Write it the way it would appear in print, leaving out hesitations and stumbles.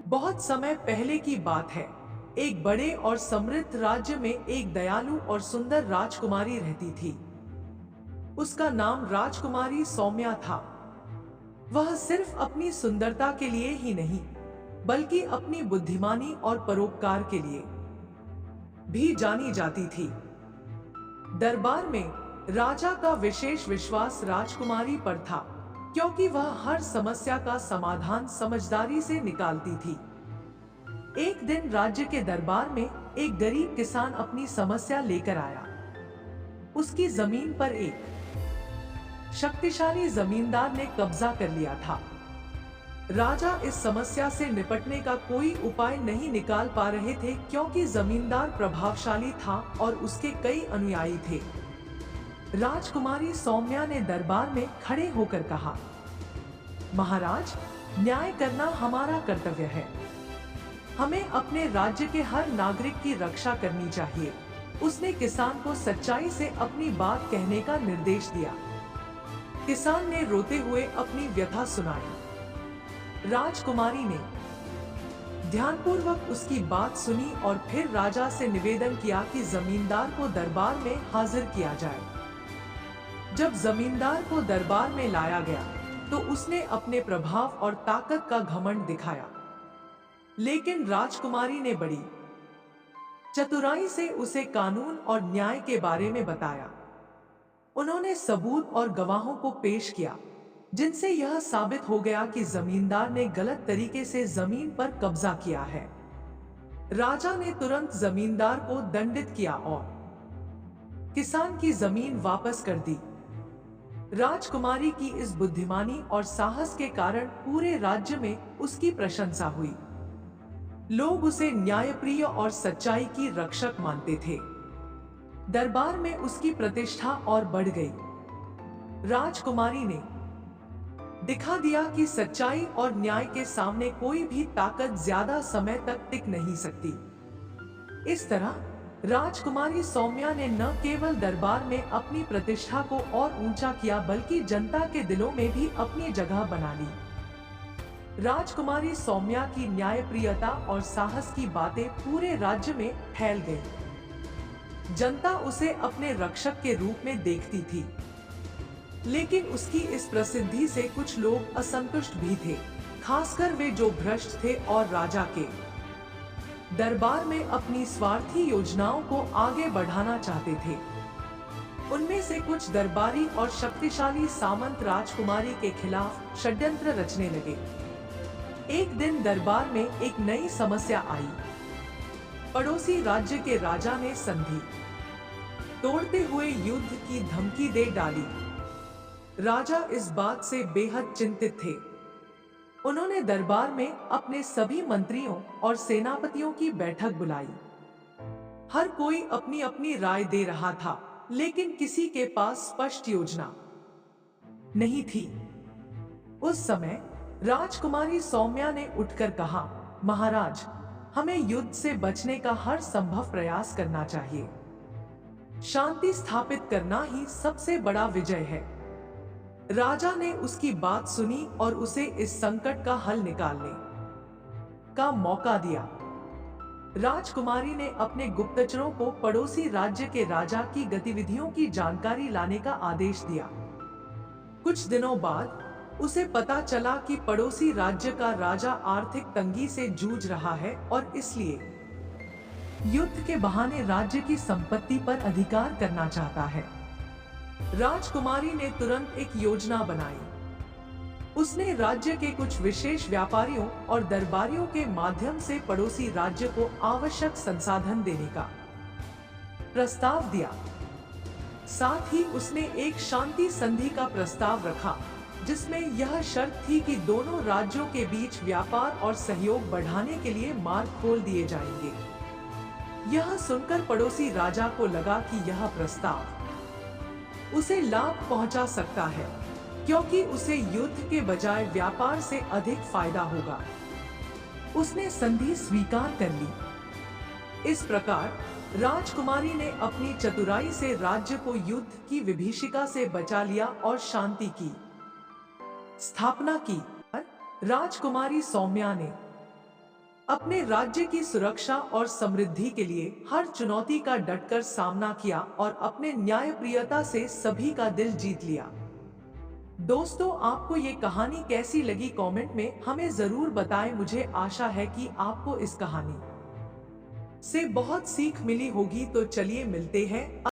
बहुत समय पहले की बात है। एक बड़े और समृद्ध राज्य में एक दयालु और सुंदर राजकुमारी रहती थी। उसका नाम राजकुमारी सौम्या था। वह सिर्फ अपनी सुंदरता के लिए ही नहीं, बल्कि अपनी बुद्धिमानी और परोपकार के लिए भी जानी जाती थी। दरबार में राजा का विशेष विश्वास राजकुमारी पर था, क्योंकि वह हर समस्या का समाधान समझदारी से निकालती थी। एक दिन राज्य के दरबार में एक गरीब किसान अपनी समस्या लेकर आया। उसकी जमीन पर एक शक्तिशाली जमींदार ने कब्जा कर लिया था। राजा इस समस्या से निपटने का कोई उपाय नहीं निकाल पा रहे थे, क्योंकि जमींदार प्रभावशाली था और उसके कई अनुयायी थे। राजकुमारी सौम्या ने दरबार में खड़े होकर कहा, महाराज, न्याय करना हमारा कर्तव्य है। हमें अपने राज्य के हर नागरिक की रक्षा करनी चाहिए। उसने किसान को सच्चाई से अपनी बात कहने का निर्देश दिया। किसान ने रोते हुए अपनी व्यथा सुनाई। राजकुमारी ने ध्यानपूर्वक उसकी बात सुनी और फिर राजा से निवेदन किया कि जमींदार को दरबार में हाजिर किया जाए। जब जमींदार को दरबार में लाया गया, तो उसने अपने प्रभाव और ताकत का घमंड दिखाया। लेकिन राजकुमारी ने बड़ी चतुराई से उसे कानून और न्याय के बारे में बताया। उन्होंने सबूत और गवाहों को पेश किया, जिनसे यह साबित हो गया कि जमींदार ने गलत तरीके से जमीन पर कब्जा किया है। राजा ने तुरंत जमींदार को दंडित किया और किसान की जमीन वापस कर दी। राजकुमारी की इस बुद्धिमानी और साहस के कारण पूरे राज्य में उसकी प्रशंसा हुई। लोग उसे न्यायप्रिय और सच्चाई की रक्षक मानते थे। दरबार में उसकी प्रतिष्ठा और बढ़ गई। राजकुमारी ने दिखा दिया कि सच्चाई और न्याय के सामने कोई भी ताकत ज्यादा समय तक टिक नहीं सकती। इस तरह राजकुमारी सौम्या ने न केवल दरबार में अपनी प्रतिष्ठा को और ऊंचा किया, बल्कि जनता के दिलों में भी अपनी जगह बना ली। राजकुमारी सौम्या की न्यायप्रियता और साहस की बातें पूरे राज्य में फैल गई। जनता उसे अपने रक्षक के रूप में देखती थी। लेकिन उसकी इस प्रसिद्धि से कुछ लोग असंतुष्ट भी थे, खासकर वे जो भ्रष्ट थे और राजा के दरबार में अपनी स्वार्थी योजनाओं को आगे बढ़ाना चाहते थे। उनमें से कुछ दरबारी और शक्तिशाली सामंत राजकुमारी के खिलाफ षड्यंत्र रचने लगे। एक दिन दरबार में एक नई समस्या आई। पड़ोसी राज्य के राजा ने संधि तोड़ते हुए युद्ध की धमकी दे डाली। राजा इस बात से बेहद चिंतित थे। उन्होंने दरबार में अपने सभी मंत्रियों और सेनापतियों की बैठक बुलाई। हर कोई अपनी अपनी राय दे रहा था, लेकिन किसी के पास स्पष्ट योजना नहीं थी। उस समय राजकुमारी सौम्या ने उठकर कहा, महाराज, हमें युद्ध से बचने का हर संभव प्रयास करना चाहिए। शांति स्थापित करना ही सबसे बड़ा विजय है। राजा ने उसकी बात सुनी और उसे इस संकट का हल निकालने का मौका दिया। राजकुमारी ने अपने गुप्तचरों को पड़ोसी राज्य के राजा की गतिविधियों की जानकारी लाने का आदेश दिया। कुछ दिनों बाद उसे पता चला कि पड़ोसी राज्य का राजा आर्थिक तंगी से जूझ रहा है और इसलिए युद्ध के बहाने राज्य की संपत्ति पर अधिकार करना चाहता है। राजकुमारी ने तुरंत एक योजना बनाई। उसने राज्य के कुछ विशेष व्यापारियों और दरबारियों के माध्यम से पड़ोसी राज्य को आवश्यक संसाधन देने का प्रस्ताव दिया। साथ ही उसने एक शांति संधि का प्रस्ताव रखा, जिसमें यह शर्त थी कि दोनों राज्यों के बीच व्यापार और सहयोग बढ़ाने के लिए मार्ग खोल दिए जाएंगे। यह सुनकर पड़ोसी राजा को लगा कि यह प्रस्ताव उसे लाभ पहुंचा सकता है, क्योंकि उसे युद्ध के बजाय व्यापार से अधिक फायदा होगा। उसने संधि स्वीकार कर ली। इस प्रकार राजकुमारी ने अपनी चतुराई से राज्य को युद्ध की विभीषिका से बचा लिया और शांति की स्थापना की। राजकुमारी सौम्या ने अपने राज्य की सुरक्षा और समृद्धि के लिए हर चुनौती का डटकर सामना किया और अपने न्यायप्रियता से सभी का दिल जीत लिया। दोस्तों, आपको ये कहानी कैसी लगी कमेंट में हमें जरूर बताएं। मुझे आशा है कि आपको इस कहानी से बहुत सीख मिली होगी। तो चलिए मिलते हैं